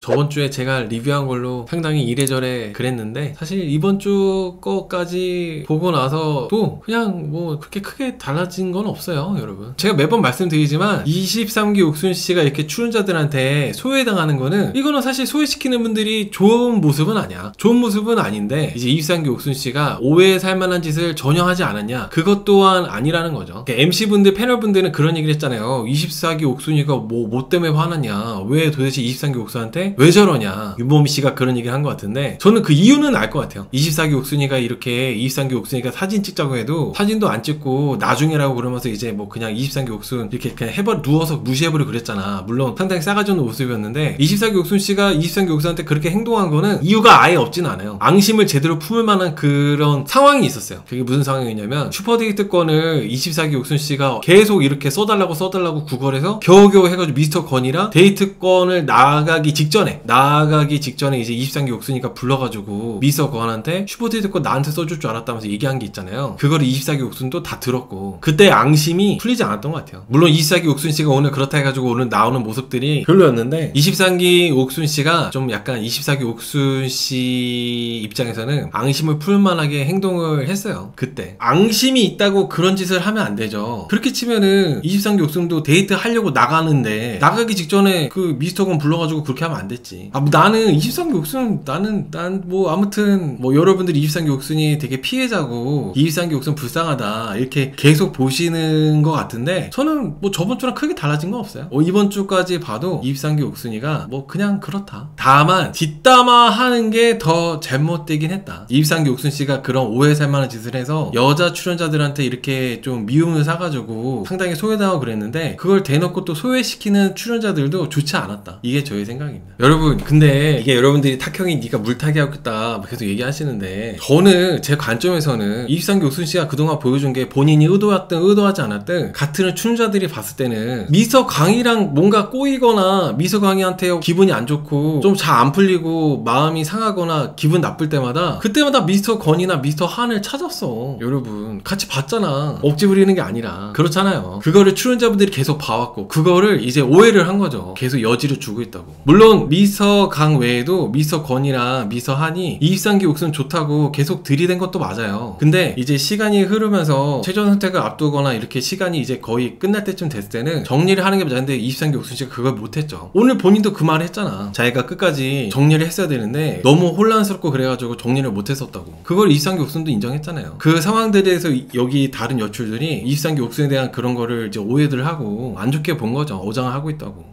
저번 주에 제가 리뷰한 걸로 상당히 이래저래 그랬는데 사실 이번 주 거까지 보고 나서도 그냥 뭐 그렇게 크게 달라진 건 없어요, 여러분. 제가 매번 말씀드리지만 23기 옥순씨가 이렇게 출연자들한테 소외당하는 거는 이거는 사실 소외시키는 분들이 좋은 모습은 아니야. 좋은 모습은 아닌데 이제 23기 옥순씨가 오해에 살만한 짓을 전혀 하지 않았냐, 그것 또한 아니라는 거죠. MC분들 패널분들은 그런 얘기를 했잖아요. 24기 옥순이가 뭐 때문에 화났냐, 왜 도대체 23기 옥순한테 왜 저러냐, 윤보미씨가 그런 얘기를 한 것 같은데 저는 그 이유는 알 것 같아요. 24기 옥순이가 이렇게 23기 옥순이가 사진 찍자고 해도 사진도 안 찍고 나중에라고 그러면서 이제 뭐 그냥 23기 옥순 이렇게 그냥 누워서 무시해버리고 그랬잖아. 물론 상당히 싸가지 없는 모습이었는데 24기 옥순씨가 23기 옥순한테 그렇게 행동한 거는 이유가 아예 없진 않아요. 앙심을 제대로 품을 만한 그런 상황이 있었어요. 그게 무슨 상황이냐면 슈퍼데이트권을 24기 옥순씨가 계속 이렇게 써달라고 구걸해서 겨우겨우 해가지고 미스터 건이랑 데이트권을 나가기 직전에 이제 23기 옥순이가 불러가지고 미스터 건한테 슈퍼데이트권 나한테 써줄 줄 알았다면서 얘기한 게 있잖아요. 그거를 24기 옥순도 다 들었고 그때 앙심이 풀리지 않았던 것 같아요. 물론 24기 옥순씨가 오늘 그렇다 해가지고 오늘 나오는 모습들이 별로였는데 23기 옥순씨가 좀 약간 24기 옥순씨 입장에서는 앙심을 풀만하게 행동을 했어요. 그때 앙심이 있다고 그런 짓을 하면 안 되죠. 그렇게 치면은 23기 옥순도 데이트 하려고 나가는데 나가기 직전에 그 미스터 건 불러가지고 그렇게 하면 안 됐지. 뭐 나는 23기 옥순 난 뭐 아무튼 뭐 여러분들이 23기 옥순이 되게 피해자고 23기 옥순 불쌍하다 이렇게 계속 보시는 것 같은데 저는 뭐 저번 주랑 크게 달라진 건 없어요. 이번 주까지 봐도 23기 옥순이가 뭐 그냥 그렇다. 다만 뒷담화 하는 게 더 잘못되긴 했다. 23기 옥순씨가 그런 오해 살만한 짓을 해서 여자 출연자들한테 이렇게 좀 미움을 사가지고 상당히 소외당하고 그랬는데 그걸 대놓고 또 소외시키는 출연자들도 좋지 않았다. 이게 저의 생각입니다. 여러분 근데 이게 여러분들이 탁형이 네가 물타기 하겠다 계속 얘기하시는데 저는 제 관점에서는 23기 옥순씨가 그동안 보여준 게 본인이 의도했든 의도하지 않았든 같은 출연자들이 봤을 때는 미서 강이랑 뭔가 꼬이거나 미서 강이한테 기분이 안 좋고 좀 잘 안 풀리고 마음이 상하거나 기분 나쁠 때마다 그때마다 미스터 건이나 미스터 한을 찾았어. 여러분 같이 봤잖아. 억지 부리는 게 아니라. 그렇잖아요. 그거를 출연자분들이 계속 봐왔고 그거를 이제 오해를 한 거죠. 계속 여지를 주고 있다고. 물론 미스터 강 외에도 미스터 건이랑 미스터 한이 23기 옥순 좋다고 계속 들이댄 것도 맞아요. 근데 이제 시간이 흐르면서 최종 선택을 앞두거나 이렇게 시간이 이제 거의 끝날 때쯤 됐을 때는 정리를 하는 게 맞는데 23기 옥순 씨가 그걸 못했죠. 오늘 본인도 그 말을 했잖아. 자기가 끝까지 정리를 했어야 되는데 너무 혼란스럽고 그래가지고 정리를 못했었다고. 그걸 23기 옥순도 인정했잖아요. 그 상황들에 대해서 여기 다른 여출들이 23기 옥순에 대한 그런 거를 이제 오해들 하고 안 좋게 본 거죠. 어장을 하고 있다고.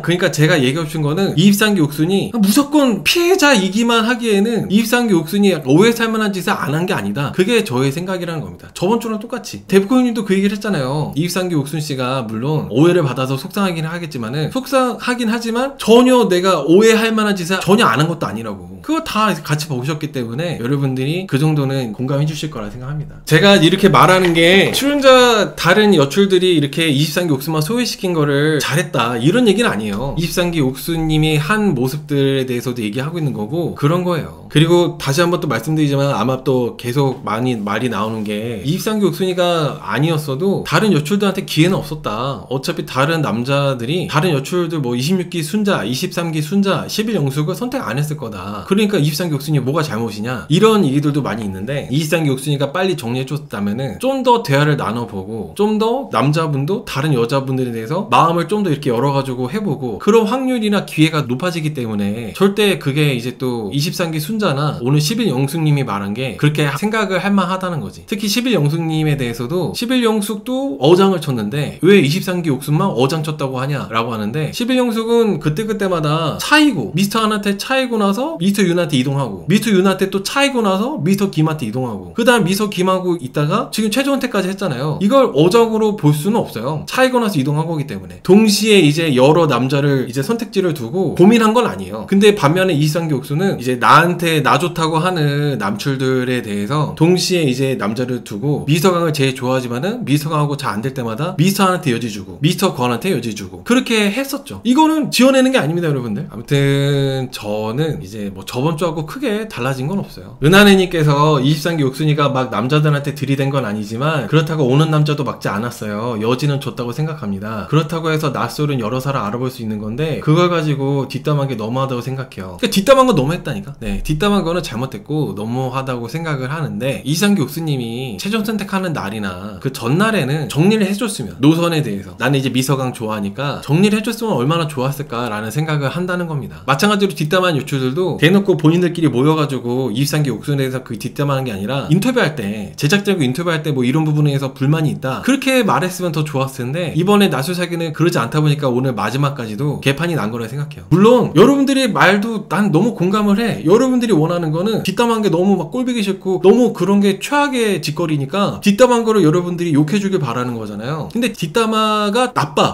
그러니까 제가 얘기해 준 거는 23기 옥순이 무조건 피해자이기만 하기에는 23기 옥순이 오해 살만한 짓을 안 한 게 아니다. 그게 저의 생각이라는 겁니다. 저번 주랑 똑같이 데브코님도 그 얘기를 했잖아요. 23기 옥순 씨가 물론 오해를 받아서 속상하긴 하겠지만은 속상하긴 하지만 전혀 내가 오해할 만한 짓을 전혀 안 한 것도 아니라고. 그거 다 같이 보셨기 때문에 여러분들이 그 정도는 공감해 주실 거라 생각합니다. 제가 이렇게 말하는 게 출연자 다른 여출들이 이렇게 23기 옥순만 소외시킨 거를 잘했다 이런 얘기는 아니에요. 23기 옥순님이 한 모습들에 대해서도 얘기하고 있는 거고 그런 거예요. 그리고 다시 한번 또 말씀드리지만 아마 또 계속 많이 말이 나오는 게 23기 옥순이가 아니었어도 다른 여출들한테 기회는 없었다. 어차피 다른 남자들이 다른 여출들 뭐 26기 순자, 23기 순자, 11영숙을 선택 안 했을 거다. 그러니까 23기 옥순이 뭐가 잘못이냐 이런 얘기들도 많이 있는데 23기 옥순이가 빨리 정리해줬다면은 좀 더 대화를 나눠보고 좀 더 남자분도 다른 여자분들에 대해서 마음을 좀 더 이렇게 열어가지고 해보고 그런 확률이나 기회가 높아지기 때문에 절대 그게 이제 또 23기 순자나 오늘 11영숙님이 말한 게 그렇게 생각을 할 만하다는 거지. 특히 11영숙님에 대해서도 11영숙도 어장을 쳤는데 왜 23기 옥순만 어장 쳤다고 하냐라고 하는데 11영숙은 그때마다 차이고 미스터 한한테 차이고 나서 미스터 윤한테 이동하고 미스터 윤한테 또 차이고 나서 미스터 김한테 이동하고 그 다음 미스터 김하고 있다가 지금 최종 선택까지 했잖아요. 이걸 어장으로 볼 수는 없어요. 차이고 나서 이동한 거기 때문에. 동시에 이제 여러 남자를 이제 선택지를 두고 고민한 건 아니에요. 근데 반면에 23기 옥순은 이제 나한테 나 좋다고 하는 남출들에 대해서 동시에 이제 남자를 두고 미서강을 제일 좋아하지만은 미서강하고 잘 안 될 때마다 미서한테 여지 주고 미서 권한테 여지 주고 그렇게 했었죠. 이거는 지어내는 게 아닙니다, 여러분들. 아무튼 저는 이제 뭐 저번 주하고 크게 달라진 건 없어요. 은하네님께서 23기 옥순이가 막 남자들한테 들이댄 건 아니지만 그렇다고 오는 남자도 막지 않았어요. 여지는 줬다고 생각합니다. 그렇다고 해서 낯설은 여러 사람 알아볼 수 있는 건데 그걸 가지고 뒷담한 게 너무하다고 생각해요. 그러니까 뒷담한 건 너무했다니까. 네, 뒷담한 거는 잘못됐고 너무하다고 생각을 하는데 23기 옥순님이 최종 선택하는 날이나 그 전날에는 정리를 해줬으면 노선에 대해서 나는 이제 미서강 좋아하니까 정리를 해줬으면 얼마나 좋았을까라는 생각을 한다는 겁니다. 마찬가지로 뒷담한 유튜들도 대놓고 본인들끼리 모여가지고 23기 옥순에 대해서 그 뒷담하는 게 아니라 인터뷰할 때 제작자하고 인터뷰할 때 뭐 이런 부분에서 불만이 있다 그렇게 말했으면 더 좋았을 텐데 이번에 나술사기는 그러지 않다 보니까 오늘 마지막까지도 개판이 난 거라 생각해요. 물론 여러분들의 말도 난 너무 공감을 해. 여러분들이 원하는 거는 뒷담한 게 너무 막 꼴보기 싫고 너무 그런 게 최악의 짓거리니까 뒷담한 거를 여러분들이 욕해주길 바라는 거잖아요. 근데 뒷담화가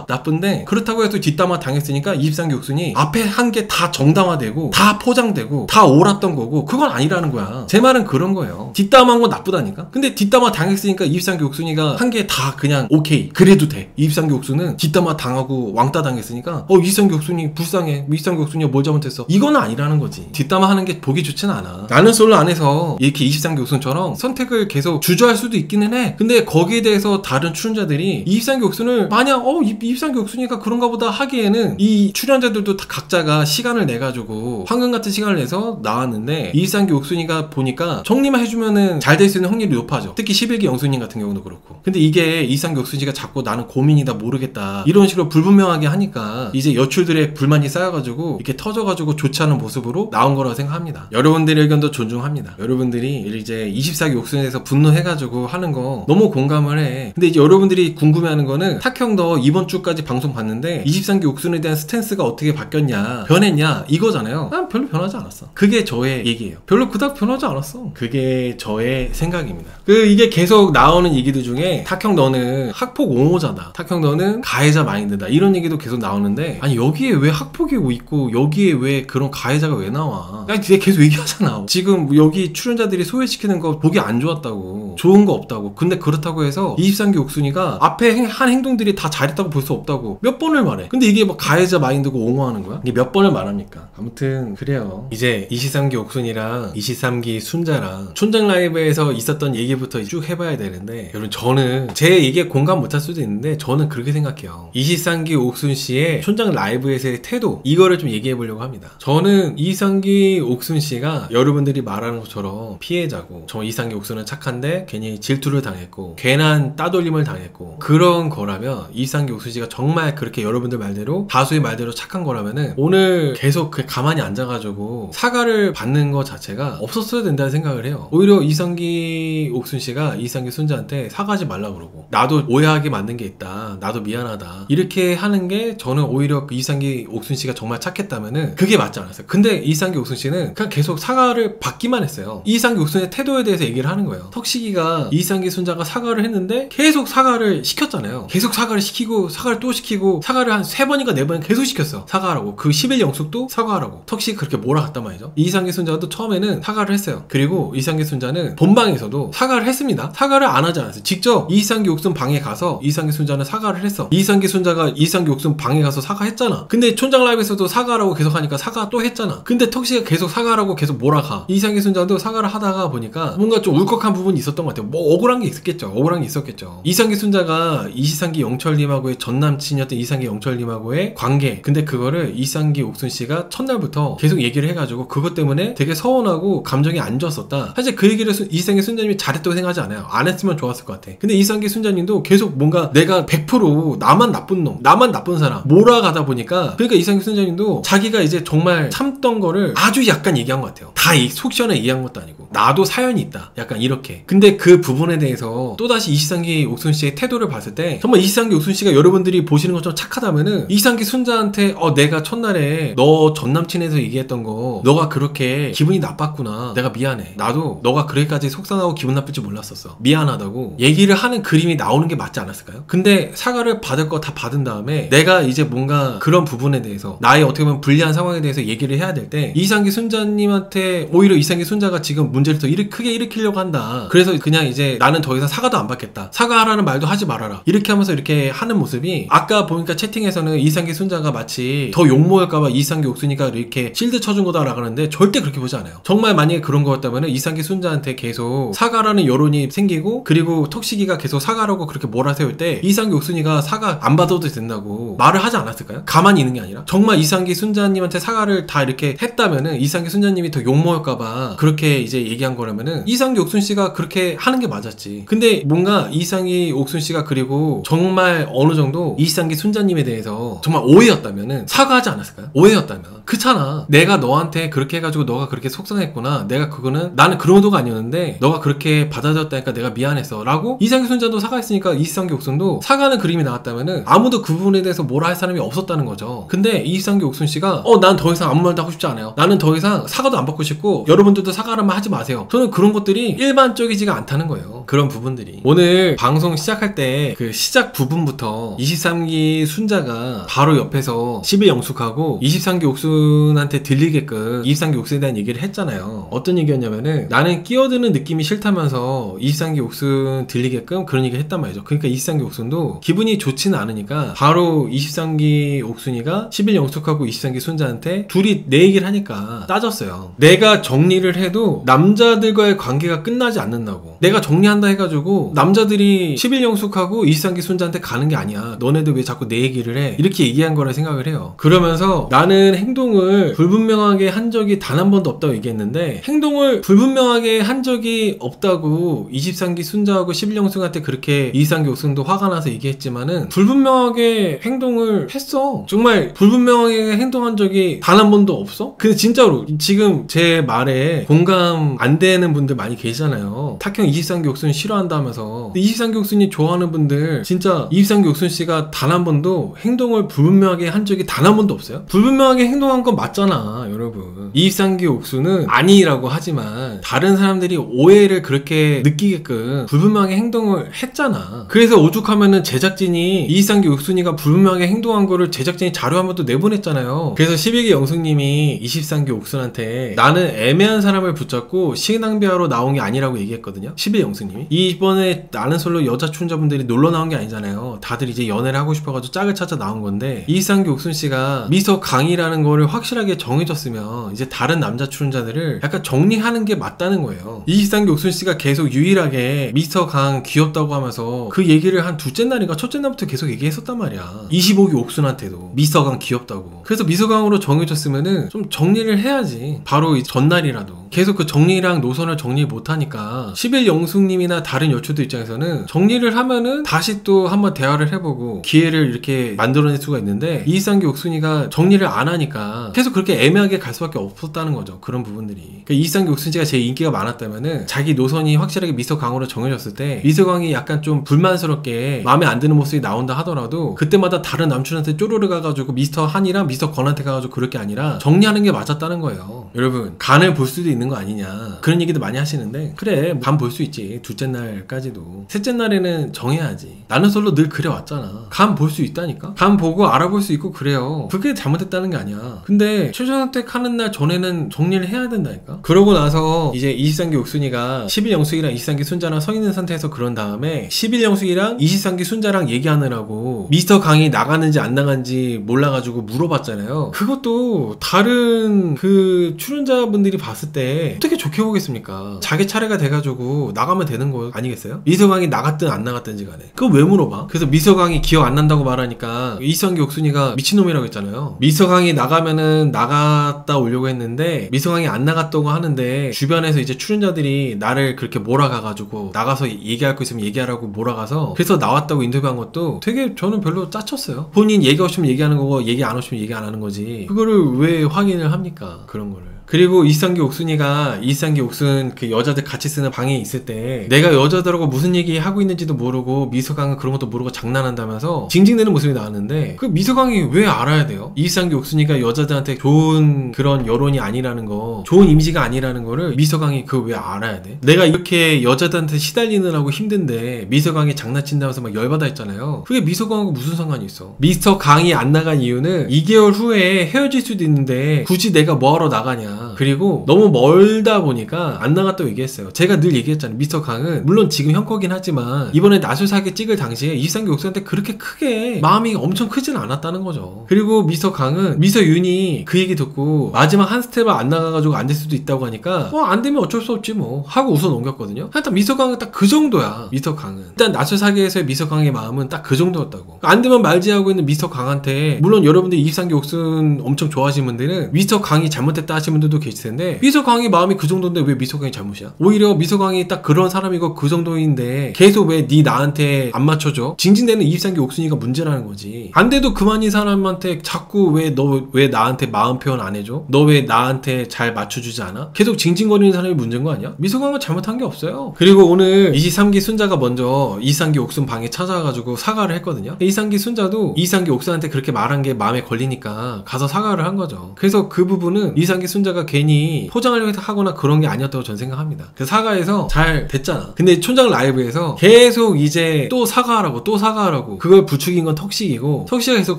나쁜데 그렇다고 해서 뒷담화 당했으니까 23기 옥순이 앞에 한 게 다 정당화되고 다 포장되고 다 옳았던 거고 그건 아니라는 거야. 제 말은 그런 거예요. 뒷담한 건 나쁘다니까. 근데 뒷담화 당했으니까 23기 옥순이가 한 게 다 그냥 오케이 그래도 돼. 23기 옥순은 뒷담화 당하고 왕따 당했으니까 23기 옥순이 불쌍해. 23기 옥순이가 뭘 잘못했어. 이건 아니라는 거지. 뒷담화 하는 게 보기 좋진 않아. 나는 솔로 안에서 이렇게 23기 옥순처럼 선택을 계속 주저할 수도 있기는 해. 근데 거기에 대해서 다른 출연자들이 23기 옥순을 마냥 23기 옥순이가 그런가 보다 하기에는 이 출연자들도 다 각자가 시간을 내가지고 황금 같은 시간을 내서 나왔는데 23기 옥순이가 보니까 정리만 해주면은 잘 될 수 있는 확률이 높아져. 특히 11기 영순님 같은 경우도 그렇고. 근데 이게 23기 옥순이가 자꾸 나는 고민이다 모르겠다 이런 식으로 불분명하게 하니까 이제 여출들의 불만이 쌓여가지고 이렇게 터져가지고 좋지 않은 모습으로 나온 거라고 생각합니다. 여러분들의 의견도 존중합니다. 여러분들이 이제 24기 옥순에 대해서 분노해가지고 하는 거 너무 공감을 해. 근데 이제 여러분들이 궁금해하는 거는 탁형 너 이번 주까지 방송 봤는데 23기 옥순에 대한 스탠스가 어떻게 바뀌었냐 변했냐 이거잖아요. 난 별로 변하지 않았어. 그게 저의 얘기예요. 별로 그닥 변하지 않았어. 그게 저의 생각입니다. 이게 계속 나오는 얘기들 중에 탁형 너는 학폭 옹호자다. 탁형 너는 가해자 마인드다. 이런 얘기도 계속 나오는데 아니 여기에 왜 학폭이 있고 여기에 왜 그런 가해자가 왜 나와. 그냥 계속 얘기하잖아. 지금 여기 출연자들이 소외시키는 거 보기 안 좋았다고. 좋은 거 없다고. 근데 그렇다고 해서 23기 옥순이가 앞에 한 행동들이 다 잘했다고 볼 수 없다고 몇 번을 말해. 근데 이게 뭐 가해자 마인드고 옹호하는 거야? 이게 몇 번을 말합니까? 아무튼 그래요. 이제 23기 옥순이랑 23기 순자랑 촌장 라이브에서 있었던 얘기부터 쭉 해봐야 되는데 여러분 저는 제 얘기에 공감 못할 수도 있는데 저는 그렇게 생각해요. 23기 옥순 씨의 촌장 라이브에서의 태도 이거를 좀 얘기해 보려고 합니다. 저는 23기 옥순 씨가 여러분들이 말하는 것처럼 피해자고 저 23기 옥순은 착한데 괜히 질투를 당했고 괜한 따돌림을 당했고 그런 거라면 23기 옥순 씨가 정말 그렇게 여러분들 말대로 다수의 말대로 착한 거라면은 오늘 계속 가만히 앉아가지고 사과를 받는 것 자체가 없었어야 된다는 생각을 해요. 오히려 23기 옥순 씨가 23기 순자한테 사과하지 말라 그러고 나도 오해하게 만든 게 있다. 나도 미안하다. 이렇게 하는 게 저는 오히려 그 23기 옥순 씨가 정말 착했다면은 그게 맞지 않았어요. 근데 23기 옥순 씨는 그냥 계속 사과를 받기만 했어요. 23기 옥순의 태도에 대해서 얘기를 하는 거예요. 턱시기가 23기 순자가 사과를 했는데 계속 사과를 시켰잖아요. 계속 사과를 시키고 사과를 또 시키고 사과를 한 3번인가 4번 계속 시켰어. 사과하라고. 그 11 영숙도 사과하라고. 턱시기 그렇게 몰아갔단 말이죠. 23기 순자도 처음에는 사과를 했어요. 그리고 23기 순자는 본방에서도 사과를 했습니다. 사과를 안 하지 않았어요. 직접 23기 옥순 방에 가서 23기 순자는 사과를 했어. 23기 순자가 23기 옥순 방에 가서 사과했잖아. 근데 촌장 라이브에서도 사과라고 계속 하니까 사과 또 했잖아. 근데 턱시가 계속 사과라고 계속 몰아가. 23기 순자도 사과를 하다가 보니까 뭔가 좀 울컥한 부분이 있었던 것 같아요. 뭐 억울한 게 있었겠죠. 억울한 게 있었겠죠. 23기 순자가 23기 영철님하고의 전 남친이었던 23기 영철님하고의 관계. 근데 그거를 23기 옥순 씨가 첫날부터 계속 얘기를 해가지고 그것 때문에 되게 서운하고 감정이 안 좋았었다. 사실 그 얘기를 23기 순자님이 잘했다고 생각하지 않아요. 안 했으면 좋았을 것 같아. 근데 23기 순자님도 계속 뭔가 내가 100% 나만 나쁜 놈, 나만 나쁜 사람 몰아가다 보니까 그러니까 23기 순자님도 자기가 이제 정말 참던 거를 아주 약간 얘기한 것 같아요. 다 속 시원하게 얘기한 것도 아니고 나도 사연이 있다. 약간 이렇게. 근데 그 부분에 대해서 또다시 23기 옥순 씨의 태도를 봤을 때 정말 23기 옥순 씨가 여러분들이 보시는 것처럼 착하다면은 23기 순자한테 내가 첫날에 너 전남친에서 얘기했던 거 너가 그렇게 기분이 나빴구나. 내가 미안해. 나도 너가 그렇게까지 속상하고 기분 나쁠 줄 몰랐었어. 미안하다고 얘기를 하는 그림이 나오는 게 맞지 않았을까요? 근데 사과를 받을 거 다 받은 다음에 내가 이제 뭔가 그런 부분에 대해서 나의 어떻게 보면 불리한 상황에 대해서 얘기를 해야 될 때 23기 순자님한테 오히려 23기 순자가 지금 문제를 더 크게 일으키려고 한다. 그래서 그냥 이제 나는 더 이상 사과도 안 받겠다, 사과하라는 말도 하지 말아라, 이렇게 하면서 이렇게 하는 모습이 아까 보니까 채팅에서는 이상기 순자가 마치 더 욕먹을까봐 이상기 옥순이가 이렇게 실드 쳐준 거다라고 하는데 절대 그렇게 보지 않아요. 정말 만약에 그런 거였다면 이상기 순자한테 계속 사과라는 여론이 생기고, 그리고 턱시기가 계속 사과라고 그렇게 몰아세울 때 이상기 옥순이가 사과 안 받아도 된다고 말을 하지 않았을까요? 가만히 있는 게 아니라 정말 이상기 순자님한테 사과를 다 이렇게 했다면은 이상기 순자님이 더 욕먹을까봐 그렇게 이제 얘기한 거라면은 이상기 옥순씨가 그렇게 하는 게 맞았지. 근데 뭔가 이상기 옥순씨가 그리고 정말 어느 정도 이상기 순자님에 대해서 정말 오해였다면은 사과하지 않았을까요? 오해였다면 그렇잖아, 내가 너한테 그렇게 해가지고 너가 그렇게 속상했구나, 내가 그거는 나는 그런 의도가 아니었는데 너가 그렇게 받아들였다니까 내가 미안했어 라고 이상기 순자도 사과했으니까 이상기 옥순도 사과하는 그림이 나왔다면은 아무도 그 부분에 대해서 뭐라 할 사람이 없었다는 거죠. 근데 이상기 옥순씨가 난 더 이상 아무 말도 하고 싶지 않아요, 나는 더 이상 사과도 안 받고 싶고 여러분들도 사과라면 하지 마세요, 저는 그런 것들이 일반적이지가 않다는 거예요. 그런 부분들이 오늘 방송 시작할 때 그 시작 부분부터 23기 순자가 바로 옆에서 11영숙하고 23기 옥순한테 들리게끔 23기 옥순에 대한 얘기를 했잖아요. 어떤 얘기였냐면은 나는 끼어드는 느낌이 싫다면서 23기 옥순 들리게끔 그런 얘기를 했단 말이죠. 그러니까 23기 옥순도 기분이 좋지는 않으니까 바로 23기 옥순이가 11영숙하고 23기 순자한테 둘이 내 얘기를 하니까 따졌어요. 내가 정리를 해도 남자들과의 관계가 끝나지 않는다고, 내가 정리한다 해가지고 남자들이 11영숙하고 23기 순자한테 가는 게 아니야, 너네들 왜 자꾸 내 얘기를 해, 이렇게 얘기한 거라 생각을 해요. 그러면서 나는 행동을 불분명하게 한 적이 단 한 번도 없다고 얘기했는데, 행동을 불분명하게 한 적이 없다고 23기 순자하고 11영숙한테 그렇게 23기 옥순도 화가 나서 얘기했지만은 불분명하게 행동을 했어. 정말 불분명하게 행동한 적이 단 한 번도 없어? 근데 진짜로 지금 제 말에 공감 안 되는 분들 많이 계시잖아요. 탁형 23기 옥순 싫어한다면서. 23기 옥순이 좋아하는 분들 진짜 23기 옥순씨가 단 한 번도 행동을 불분명하게 한 적이 단 한 번도 없어요? 불분명하게 행동한 건 맞잖아 여러분. 23기 옥순은 아니라고 하지만 다른 사람들이 오해를 그렇게 느끼게끔 불분명하게 행동을 했잖아. 그래서 오죽하면은 제작진이 23기 옥순이가 불분명하게 행동한 거를 제작진이 자료 한 번 또 내보냈잖아요. 그래서 12기 영숙님이 23기 옥순한테 나는 애매한 사람을 붙잡고 시낭비하러 나온 게 아니라고 얘기했거든요. 12기 영숙님이. 이번에 나는 솔로 여자 출연자분들이 놀러 나온 게 아니잖아요. 다들 이제 연애를 하고 싶어가지고 짝을 찾아 나온 건데, 23기 옥순씨가 미서 강이라는 거를 확실하게 정해줬으면 이제 다른 남자 출연자들을 약간 정리하는 게 맞다는 거예요. 23기 옥순씨가 계속 유일하게 미서 강 귀엽다고 하면서 그 얘기를 한 둘째 날인가 첫째 날부터 계속 얘기했었단 말이야. 25기 옥순한테도 미서 강 귀엽다고. 그래서 미서 강으로 정해줬으면은 좀 정리를 해야지. 바로 이 전날이라도. 계속 그 정리랑 노선을 정리 못하니까 11 영숙님이나 다른 여초들 입장에서는 정리를 하면은 다시 또 한번 대화를 해보고 기회를 이렇게 만들어낼 수가 있는데, 23기 옥순이가 정리를 안 하니까 계속 그렇게 애매하게 갈 수밖에 없었다는 거죠. 그런 부분들이. 그러니까 23기 옥순이가 제일 인기가 많았다면은 자기 노선이 확실하게 미서 강으로 정해졌을 때 미서 강이 약간 좀 불만스럽게 마음에 안 드는 모습이 나온다 하더라도 그때마다 다른 남친한테 쪼르르 가가지고 미스터 한이랑 미스터 건한테 가가지고 그럴 게 아니라 정리하는 게 맞았다는 거예요. 여러분, 간을 볼 수도 있는 거 아니냐 그런 얘기도 많이 하시는데, 그래 간 볼 수 있지. 둘째 날까지도. 셋째 날에는 정해야지. 나는 솔로 늘 그래왔잖아. 간 볼 수 있다니까. 간 보고 알아볼 수 있고 그래요. 그게 잘못됐다는 게 아니야. 근데 최종 선택하는 날 전에는 정리를 해야 된다니까. 그러고 나서 이제 23기 옥순이가 11영숙이랑 23기 순자랑 서 있는 상태에서 그런 다음에 11영숙이랑 23기 순자랑 얘기하느라고 미스터 강이 나가는지 안 나가는지 몰라가지고 물어봤잖아요. 그것도 다른 그 출연자분들이 봤을 때 어떻게 좋게 보겠습니까? 자기 차례가 돼가지고 나가면 되는 거 아니겠어요? 미서 강이 나갔든 안 나갔든지 간에. 그거 왜 물어봐? 그래서 미서 강이 기억 안 난다고 말하니까 23기 옥순이가 미친놈이라고 했잖아요. 미서 강이 나가면은 나갔다 오려고 했는데 미서 강이 안 나갔다고 하는데 주변에서 이제 출연자들이 나를 그렇게 몰아가가지고 나가서 얘기할 거 있으면 얘기하라고 몰아가서 그래서 나왔다고 인터뷰한 것도 되게 저는 별로 짜쳤어요. 본인 얘기 오시면 얘기하는 거고 얘기 안 오시면 얘기 안 하는 거지. 그거를 왜 확인을 합니까? 그런 거를. 그리고 23기 옥순이가 23기 옥순 그 여자들 같이 쓰는 방에 있을 때 내가 여자들하고 무슨 얘기 하고 있는지도 모르고 미서강은 그런 것도 모르고 장난한다면서 징징대는 모습이 나왔는데, 그 미서강이 왜 알아야 돼요? 23기 옥순이가 여자들한테 좋은 그런 여론이 아니라는 거, 좋은 이미지가 아니라는 거를 미서강이 그걸 왜 알아야 돼? 내가 이렇게 여자들한테 시달리느라고 힘든데 미서강이 장난친다면서 막 열받아 했잖아요. 그게 미서강하고 무슨 상관이 있어? 미서강이 안 나간 이유는 2개월 후에 헤어질 수도 있는데 굳이 내가 뭐하러 나가냐. 그리고 너무 멀다 보니까 안 나갔다고 얘기했어요. 제가 늘 얘기했잖아요. 미서강은 물론 지금 형 거긴 하지만 이번에 나술사기 찍을 당시에 23기 옥수한테 그렇게 크게 마음이 엄청 크진 않았다는 거죠. 그리고 미서강은 미서윤이 그 얘기 듣고 마지막 한 스텝을 안 나가가지고 안 될 수도 있다고 하니까 안 되면 어쩔 수 없지 뭐 하고 웃어 넘겼거든요. 하여튼 미서강은 딱 그 정도야. 미서강은 일단 나술사기에서의 미서강의 마음은 딱 그 정도였다고. 안 되면 말지하고 있는 미서강한테, 물론 여러분들 23기 옥순 엄청 좋아하시는 분들은 미서강이 잘못됐다 하시는 분들도 계실 텐데 미서강이 마음이 그 정도인데 왜 미서강이 잘못이야? 오히려 미서강이 딱 그런 사람이고 그 정도인데 계속 왜 네 나한테 안 맞춰줘? 징징대는 23기 옥순이가 문제라는 거지. 안 돼도 그만인 사람한테 자꾸 왜 나한테 마음 표현 안 해줘? 너 왜 나한테 잘 맞춰주지 않아? 계속 징징거리는 사람이 문제인 거 아니야? 미서강은 잘못한 게 없어요. 그리고 오늘 23기 순자가 먼저 23기 옥순 방에 찾아가지고 사과를 했거든요. 23기 순자도 23기 옥순한테 그렇게 말한 게 마음에 걸리니까 가서 사과를 한 거죠. 그래서 그 부분은 23기 순자가 괜히 포장을 하거나 그런 게 아니었다고 저는 생각합니다. 그 사과해서 잘 됐잖아. 근데 촌장 라이브에서 계속 이제 또 사과하라고 그걸 부추긴 건 턱식이고, 턱식이 계속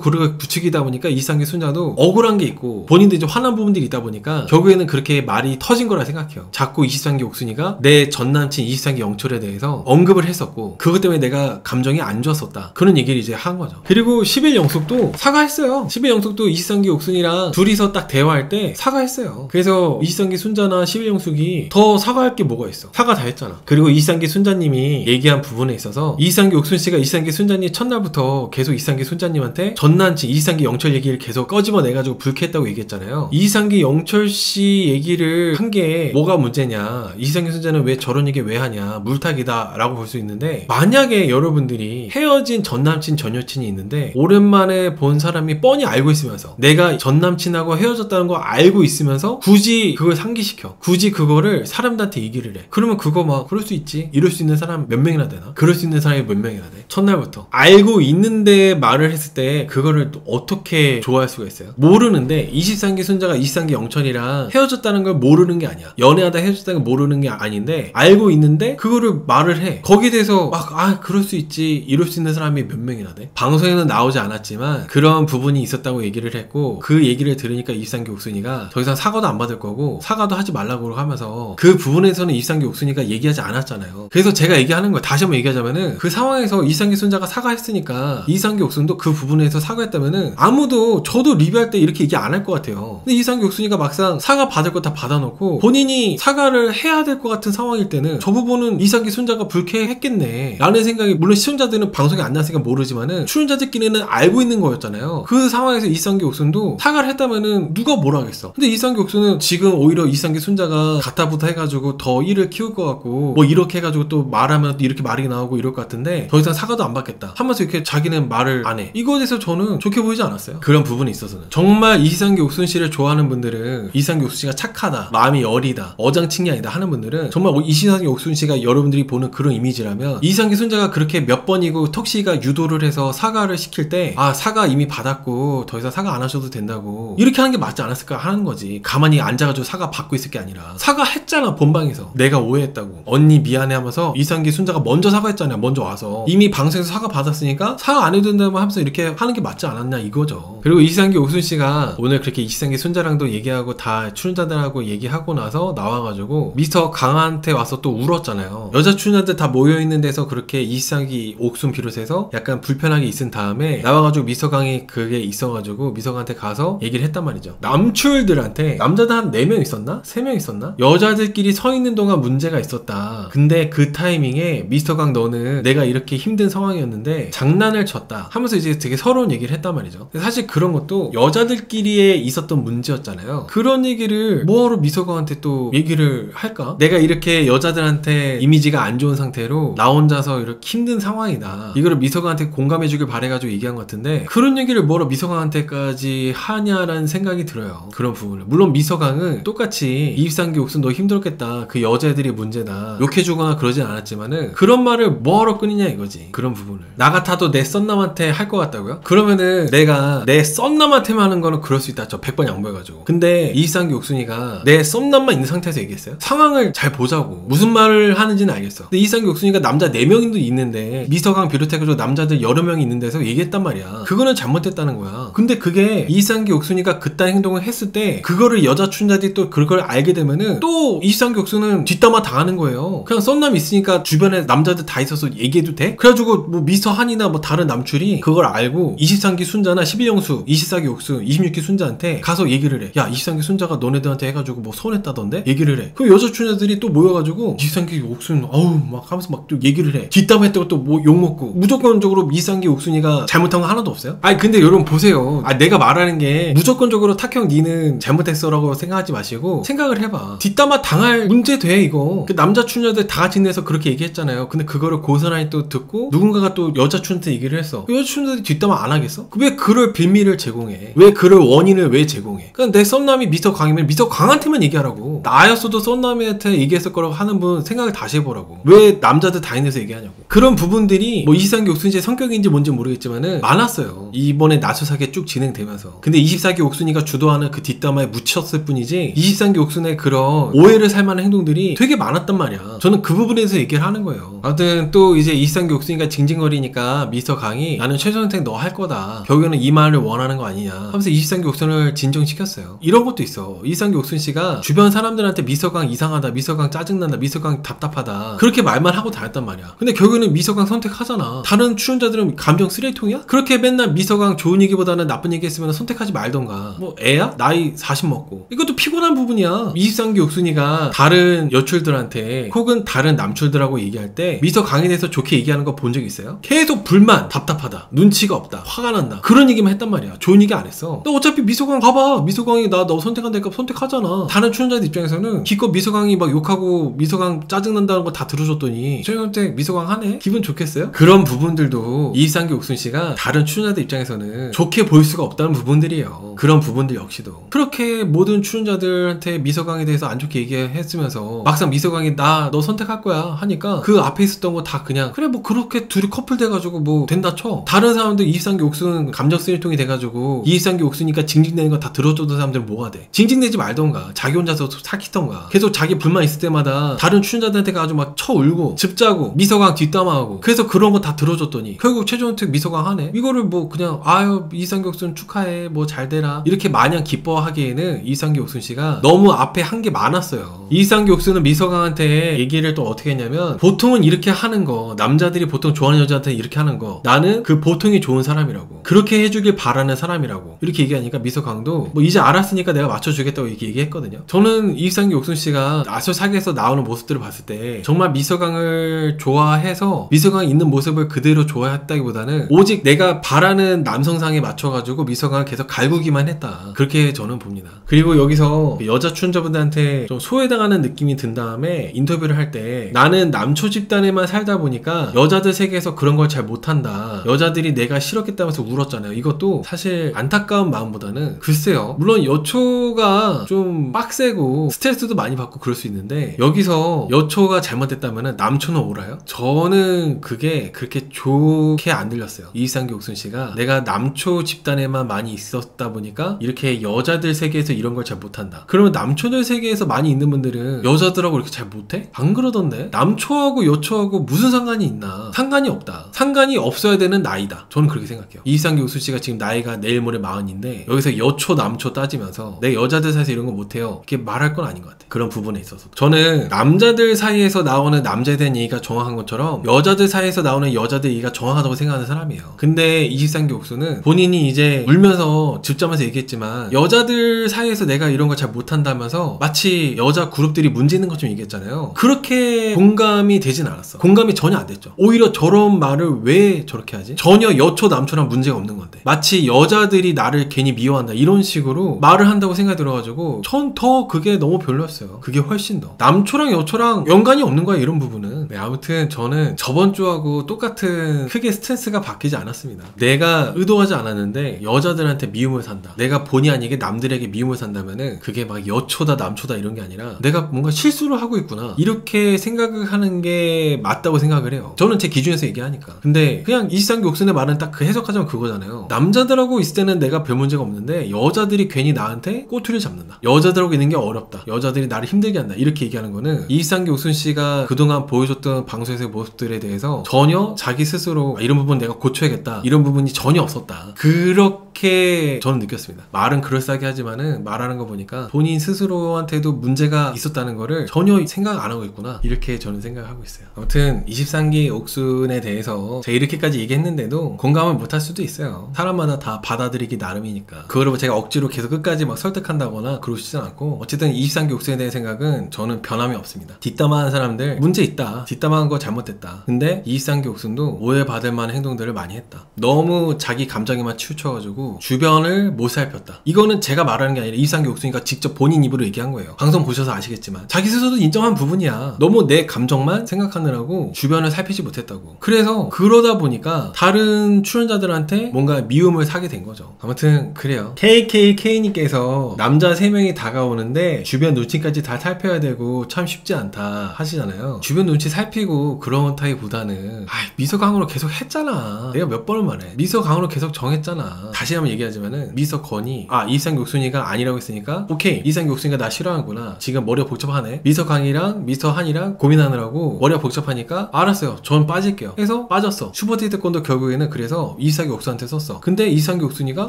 그걸 부추기다 보니까 23기 순자도 억울한 게 있고 본인도 이제 화난 부분들이 있다 보니까 결국에는 그렇게 말이 터진 거라 생각해요. 자꾸 23기 옥순이가 내 전남친 23기 영철에 대해서 언급을 했었고 그것 때문에 내가 감정이 안 좋았었다, 그런 얘기를 이제 한 거죠. 그리고 11영숙도 사과했어요. 11영숙도 23기 옥순이랑 둘이서 딱 대화할 때 사과했어요. 그래서 23기 순자나 11영숙이 더 사과할 게 뭐가 있어? 사과 다 했잖아. 그리고 23기 순자님이 얘기한 부분에 있어서 23기 옥순씨가 23기 순자님 첫날부터 계속 23기 순자님한테 전남친 23기 영철 얘기를 계속 꺼집어내가지고 불쾌했다고 얘기했잖아요. 23기 영철씨 얘기를 한 게 뭐가 문제냐, 23기 순자는 왜 저런 얘기 왜 하냐, 물타기다 라고 볼 수 있는데, 만약에 여러분들이 헤어진 전남친 전여친이 있는데 오랜만에 본 사람이 뻔히 알고 있으면서, 내가 전남친하고 헤어졌다는 거 알고 있으면서 굳이 그걸 상기시켜, 굳이 그거를 사람들한테 얘기를 해. 그러면 그거 막 그럴 수 있지, 이럴 수 있는 사람 몇 명이나 되나? 그럴 수 있는 사람이 몇 명이나 돼? 첫날부터 알고 있는데 말을 했을 때 그거를 또 어떻게 좋아할 수가 있어요? 모르는데 23기 순자가 23기 영철이랑 헤어졌다는 걸 모르는 게 아니야. 연애하다 헤어졌다는 걸 모르는 게 아닌데 알고 있는데 그거를 말을 해. 거기에 대해서 막 그럴 수 있지, 이럴 수 있는 사람이 몇 명이나 돼? 방송에는 나오지 않았지만 그런 부분이 있었다고 얘기를 했고, 그 얘기를 들으니까 23기 옥순이가 더 이상 사과도 안 받을 거고 사과도 하지 말라고 하면서 그 부분에서는 23기 옥순이가 얘기하지 않았잖아요. 그래서 제가 얘기하는 거 다시 한번 얘기하자면은, 그 상황에서 23기 순자가 사과했으니까 23기 옥순도 그 부분에서 사과했다면은 아무도, 저도 리뷰할 때 이렇게 얘기 안 할 것 같아요. 근데 23기 옥순이가 막상 사과 받을 거 다 받아놓고 본인이 사과를 해야 될 것 같은 상황일 때는 저 부분은 23기 순자가 불쾌했겠네 라는 생각이, 물론 시청자들은 방송에 안 나왔으니까 모르지만은 출연자들끼리는 알고 있는 거였잖아요. 그 상황에서 23기 옥순도 사과를 했다면은 누가 뭐라 하겠어. 근데 23기 옥순은 지금 오히려 23기 순자가 가타부타 해가지고 더 일을 키울 것 같고 뭐 이렇게 해가지고 또 말하면 이렇게 말이 나오고 이럴 것 같은데 더 이상 사과도 안 받겠다 하면서 이렇게 자기는 말을 안 해. 이거에 대해서 저는 좋게 보이지 않았어요. 그런 부분이 있어서는. 정말 23기 옥순 씨를 좋아하는 분들은, 23기 옥순 씨가 착하다, 마음이 여리다, 어장칭이 아니다 하는 분들은 정말 23기 옥순 씨가 여러분들이 보는 그런 이미지라면, 23기 순자가 그렇게 몇 번이고 턱시가 유도를 해서 사과를 시킬 때 사과 이미 받았고 더 이상 사과 안 하셔도 된다고 이렇게 하는 게 맞지 않았을까 하는 거지. 가만히 앉아가지고 사과 받고 있을 게 아니라 사과했잖아. 본방에서 내가 오해했다고, 언니 미안해 하면서 23기 순자가 먼저 사과했잖아요. 먼저 와서 이미 방송에서 사과 받았으니까 사과 안 해도 된다고 하면서 이렇게 하는 게 맞지 않았냐 이거죠. 그리고 23기 옥순 씨가 오늘 그렇게 23기 순자랑도 얘기하고 다 출연자들하고 얘기하고 나서 나와가지고 미스터 강한테 와서 또 울었잖아요. 여자 출연자들 다 모여있는 데서 그렇게 23기 옥순 비롯해서 약간 불편하게 있은 다음에 나와가지고 미스터 강이 그게 있어가지고 미스터 강한테 가서 얘기를 했단 말이죠. 남출들한테, 남자들 한 4명 있었나? 3명 있었나? 여자들끼리 서 있는 동안 문제가 있었다. 근데 그 타이밍에 미스터 강 너는 내가 이렇게 힘든 상황이었는데 장난을 쳤다 하면서 이제 되게 서러운 얘기를 했단 말이죠. 사실 그런 것도 여자들끼리에 있었던 문제였잖아요. 그런 얘기를 뭐하러 미서강한테 또 얘기를 할까? 내가 이렇게 여자들한테 이미지가 안 좋은 상태로 나 혼자서 이렇게 힘든 상황이다, 이거를 미서강한테 공감해주길 바래가지고 얘기한 것 같은데, 그런 얘기를 뭐하러 미서강한테까지 하냐라는 생각이 들어요. 그런 부분을. 물론 미서강은 똑같이 23기 옥순 너 힘들었겠다, 그 여자애들이 문제다 욕해주거나 그러진 않았지만은 그런 말을 뭐하러 끊이냐 이거지. 그런 부분을 나 같아도 내 썬남한테 할 것 같다고요? 그러면은 내가 내 썬남한테만 하는 거는 그럴 수 있다. 저 100번 양보해가지고. 근데 이상기 옥순이가 내 썸남만 있는 상태에서 얘기했어요. 상황을 잘 보자고. 무슨 말을 하는지는 알겠어. 근데 이상기 옥순이가 남자 4명도 있는데 미서강 비롯해가지고 남자들 여러 명이 있는 데서 얘기했단 말이야. 그거는 잘못됐다는 거야. 근데 그게 이상기 옥순이가 그딴 행동을 했을 때 그거를 여자 춘자들이 또 그걸 알게 되면은 또 이상기 옥순은 뒷담화 당하는 거예요. 그냥 썸남 있으니까 주변에 남자들 다 있어서 얘기해도 돼? 그래가지고 뭐 미서한이나 뭐 다른 남출이 그걸 알고 23기 순자나 11영수, 24기 옥순, 26기 순자한테 가서 얘기를 해. 야 23기 순자가 너네들한테 해가지고 뭐 서운했다던데? 얘기를 해. 그 여자 춘자들이 또 모여가지고 23기 옥순 어우 막 하면서 막 또 얘기를 해. 뒷담화했다고 또 뭐 욕먹고. 무조건적으로 23기 옥순이가 잘못한 거 하나도 없어요? 아니 근데 여러분 보세요. 내가 말하는 게 무조건적으로 탁형 니는 잘못했어 라고 생각하지 마시고 생각을 해봐. 뒷담화 당할 문제 돼 이거. 그 남자 춘자들 다 같이 내서 그렇게 얘기했잖아요. 근데 그거를 고스란히 또 듣고 누군가가 또 여자 춘자한테 얘기를 했어. 그 여자 춘자들이 뒷담화 안 하겠어? 왜 그럴 빌미를 제공해? 왜 그럴 원인을 왜 제공해? 그러니까 내 썸남이 미서광이면 미서광한테만 얘기하라고. 나였어도 썸남한테 얘기했을 거라고 하는 분 생각을 다시 해보라고. 왜 남자들 다 있는 데서 얘기하냐고. 그런 부분들이 뭐 이상기 옥순이의 성격인지 뭔지 모르겠지만은 많았어요. 이번에 나수사기 쭉 진행되면서. 근데 24기 옥순이가 주도하는 그 뒷담화에 묻혔을 뿐이지 23기 옥순의 그런 오해를 살 만한 행동들이 되게 많았단 말이야. 저는 그 부분에서 얘기를 하는 거예요. 아무튼 또 이제 23기 옥순이가 징징거리니까 미서강이 나는 최종선택 너 할 거다. 결국에는 이 말을 원하는 거 아니냐 하면서 23기 옥순을 진정시켰어요. 이런 것도 있어. 23기 옥순 씨가 주변 사람들한테 미서강 이상하다, 미서강 짜증난다, 미서강 답답하다 그렇게 말만 하고 다녔단 말이야. 근데 결국에는 미서강 선택하잖아. 다른 출연자들은 감정 쓰레기통이야? 그렇게 맨날 미서강 좋은 얘기보다는 나쁜 얘기 했으면 선택하지 말던가. 뭐 애야? 나이 40 먹고. 이것도 피곤한 부분이야. 23기 옥순이가 다른 여출들한테 혹은 다른 남출들하고 얘기할 때 미서강에 대해서 좋게 얘기하는 거 본 적 있어요? 계속 불만, 답답하다, 눈치가 없다, 화가 난다 그런 얘기만 했단 말이야. 좋은 얘기 안 했어. 너 어차피 미서강 봐봐. 미서강이 나 너 선택한다니까 선택하잖아. 다른 출연자들 입장에서는 기껏 미서강이 막 욕하고 미서강 짜증난다는 거 다 들어줬더니 최종선택 미서강 하네? 기분 좋겠어요? 그런 부분들도 이상기 옥순 씨가 다른 출연자들 입장에서는 좋게 보일 수가 없다는 부분들이에요. 그런 부분들 역시도 그렇게 모든 출연자들한테 미서강에 대해서 안 좋게 얘기했으면서 막상 미서강이 나 너 선택할 거야 하니까 그 앞에 있었던 거 다 그냥 그래 뭐 그렇게 둘이 커플 돼가지고 뭐 된다 쳐. 다른 사람들 이상기 옥순 감정 쓰레기통이 돼가지고 이상기 옥순이니까 징징대는 거 다 들어줬던 사람들은 뭐가 돼? 징징대지 말던가 자기 혼자서 사키던가 계속 자기 불만 있을 때마다 다른 출연자들한테 가지고 막 쳐 울고 집 짜고 미서강 뒷담화하고 그래서 그런 거 다 들어줬더니 결국 최종선택 미서강 하네? 이거를 뭐 그냥 아유 이상기 옥순 축하해 뭐 잘 되라 이렇게 마냥 기뻐하기에는 이상기 옥순 씨가 너무 앞에 한 게 많았어요. 이상기 옥순은 미서강한테 얘기를 또 어떻게 했냐면 보통은 이렇게 하는 거 남자들이 보통 좋아하는 여자한테 이렇게 하는 거 나는 그 보통이 좋은 사람이라고 그렇게 해주길 바라는 사람이라고 이렇게 얘기하니까 미서강도 뭐 이제 알았으니까 내가 맞춰주겠다고 이렇게 얘기했거든요. 저는 이상기 옥순 씨가 나수사기에서 나오는 모습들을 봤을 때 정말 미서강을 좋아해서 미서강이 있는 모습을 그대로 좋아했다기보다는 오직 내가 바라는 남성상에 맞춰가지고 미서강을 계속 갈구기만 했다 그렇게 저는 봅니다. 그리고 여기서 여자 출연자분들한테 좀 소외당하는 느낌이 든 다음에 인터뷰를 할 때 나는 남초 집단에만 살다 보니까 여자들 세계에서 그런 걸 잘 못한다. 여자들이 내가 싫었겠다면서 울었잖아요. 이것도 사실 안타까운 마음보다는 글쎄요. 물론 여초가 좀 빡세고 스트레스도 많이 받고 그럴 수 있는데 여기서 여초가 잘못됐다면 남초는 옳아요? 저는 그게 그렇게 좋게 안 들렸어요. 이상기 옥순 씨가 내가 남초 집단에만 많이 있었다 보니까 이렇게 여자들 세계에서 이런 걸 잘 못한다. 그러면 남초들 세계에서 많이 있는 분들은 여자들하고 이렇게 잘 못해? 안 그러던데? 남초하고 여초하고 무슨 상관이 있나? 상관이 없다. 상관이 없어야 되는 나이다. 저는 그렇게 생각해요. 이상기 옥순 씨가 지금 나이가 내일 모레 40인데 여기서 여초 남초 따지면서 내 여자들 사이에서 이런 거 못해요 이렇게 말할 건 아닌 것 같아요. 그런 부분에 있어서 저는 남자들 사이에서 나오는 남자에 대한 얘기가 정확한 것처럼 여자들 사이에서 나오는 여자들 얘기가 정확하다고 생각하는 사람이에요. 근데 23기 옥순은 본인이 이제 울면서 집자면서 얘기했지만 여자들 사이에서 내가 이런 걸 잘 못한다면서 마치 여자 그룹들이 문제 있는 것처럼 얘기했잖아요. 그렇게 공감이 되진 않았어. 공감이 전혀 안 됐죠. 오히려 저런 말을 왜 저렇게 하지? 전혀 여초 남초랑 문제가 없는 건데 마치 여자들이 나를 괜히 미워한다 이런 식으로 말을 한다고 생각이 들어가지고 전 더 그게 너무 별로였어요. 그게 훨씬 더 남초랑 여초랑 연관이 없는 거야 이런 부분은. 네, 아무튼 저는 저번 주하고 똑같은 크게 스트레스가 바뀌지 않았습니다. 내가 의도하지 않았는데 여자들한테 미움을 산다. 내가 본의 아니게 남들에게 미움을 산다면은 그게 막 여초다 남초다 이런 게 아니라 내가 뭔가 실수를 하고 있구나 이렇게 생각을 하는 게 맞다고 생각을 해요. 저는 제 기준에서 얘기하니까. 근데 그냥 이상기 옥순의 말은 딱 그 해석하자면 그거잖아요. 남자들하고 있을 때는 내가 별 문제가 없는데 여자들이 괜히 나한테 꼬투리를 잡는다. 여자들하고 있는 게 어렵다. 여자들이 나를 힘들게 한다. 이렇게 얘기하는 거는 이상기 옥순 씨가 그동안 보여줬던 방송에서의 모습들에 대해서 전혀 자기 스스로 이런 부분 내가 고쳐야겠다. 이런 부분이 전혀 없었다. 그렇게 저는 느꼈습니다. 말은 그럴싸하게 하지만은 말하는 거 보니까 본인 스스로한테도 문제가 있었다는 거를 전혀 생각 안 하고 있구나. 이렇게 저는 생각하고 있어요. 아무튼 23기 옥순에 대해서 제가 이렇게까지 얘기했는데도 공감을 못할 수도 있어요. 사람마다 다 받아들이기 나름이니까. 그거를 뭐 제가 억지로 계속 끝까지 막 설득한다거나 그러시진 않고 어쨌든 23기 옥순에 대한 생각은 저는 변함이 없습니다. 뒷담화하는 사람들 문제 있다. 뒷담화한 거 잘못됐다. 근데 23기 옥순도 오해받을 만한 행동들을 많이 했다. 너무 자기 감정에만 치우쳐가지고 주변을 못 살폈다. 이거는 제가 말하는 게 아니라 23기 옥순이가 직접 본인 입으로 얘기한 거예요. 방송 보셔서 아시겠지만 자기 스스로도 인정한 부분이야. 너무 내 감정만 생각하느라고 주변을 살피지 못했다고. 그래서 그러다 보니까 다른 출연자들한테 뭔가 미움을 사게 된 거죠. 아무튼 그래요. KKK님께서 남자 3명이 다가오는데 주변 눈치까지 다 살펴야 되고 참 쉽지 않다 하시잖아요. 주변 눈치 살피고 그런 타입보다는 미서강으로 계속 했잖아. 내가 몇 번을 말해. 미서강으로 계속 정했잖아. 다시 한번 얘기하지만은 미서건이 이상기 옥순이가 아니라고 했으니까 오케이, 이상기 옥순이가 나 싫어하는구나. 지금 머리가 복잡하네. 미서강이랑 미서한이랑 고민하느라고 머리가 복잡하니까 알았어요. 전 빠질게요. 해서 빠졌어. 슈퍼데이트권도 결국에는 그래서 이상기 옥순한테 썼어. 근데 이상기 옥순이가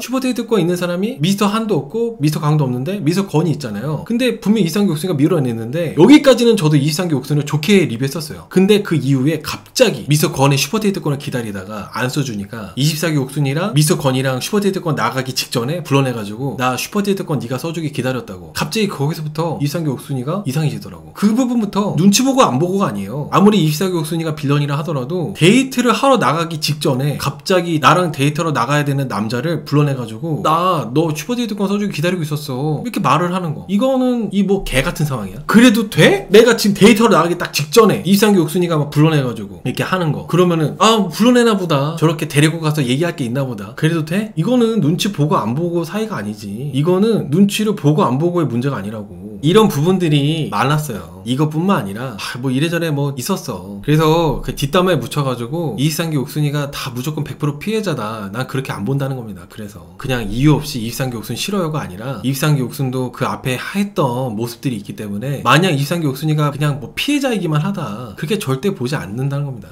슈퍼데이트권 있는 사람이 미서한도 없고 미서강도 없는데 미서건이 있잖아요. 근데 분명 이상기 옥순이가 밀어냈는데 여기까지는 저도 이상기 옥순을 좋게 리뷰했었어요. 근데 그 이후에 갑자기 미서건의 슈퍼데이트권을 기다리다가 안 써주니까 24기 옥순이랑 미서건이랑 슈퍼데이트권 나가기 직전에 불러내가지고 나 슈퍼데이트권 네가 써주기 기다렸다고. 갑자기 거기서부터 이상기 옥순이가 이상해지더라고. 그 부분부터 눈치 보고 안 보고가 아니에요. 아무리 24기 옥순이가 빌런이라 하더라도 데이트를 하러 나가기 직전에 갑자기 나랑 데이트하러 나가야 되는 남자를 불러내가지고 나 너 슈퍼데이트권 써주기 기다리고 있었어. 이렇게 말을 하는 거. 이거는 이 뭐 개 같은 상황이야. 그래도 돼? 내가 지금 데이트하러 나가기 딱 직전에 이상기 옥순이가 막 불러내가지고 이렇게 하는 거. 그러면은 불러내나 보다. 저렇게 데리고 가서 얘기할 게 있나 보다. 그래도 돼? 이거는 눈치 보고 안 보고 사이가 아니지. 이거는 눈치를 보고 안 보고의 문제가 아니라고. 이런 부분들이 많았어요. 이것뿐만 아니라 뭐 이래저래 뭐 있었어. 그래서 그 뒷담화에 묻혀가지고 이상기 옥순이가 다 무조건 100% 피해자다. 난 그렇게 안 본다는 겁니다. 그래서 그냥 이유 없이 이상기 옥순 싫어요가 아니라 이상기 옥순도 그 앞에 했던 모습들이 있기 때문에 만약 이상기 옥순이가 그냥 뭐 피해자이기만 하다, 그렇게 절대 보지 않는다는 겁니다.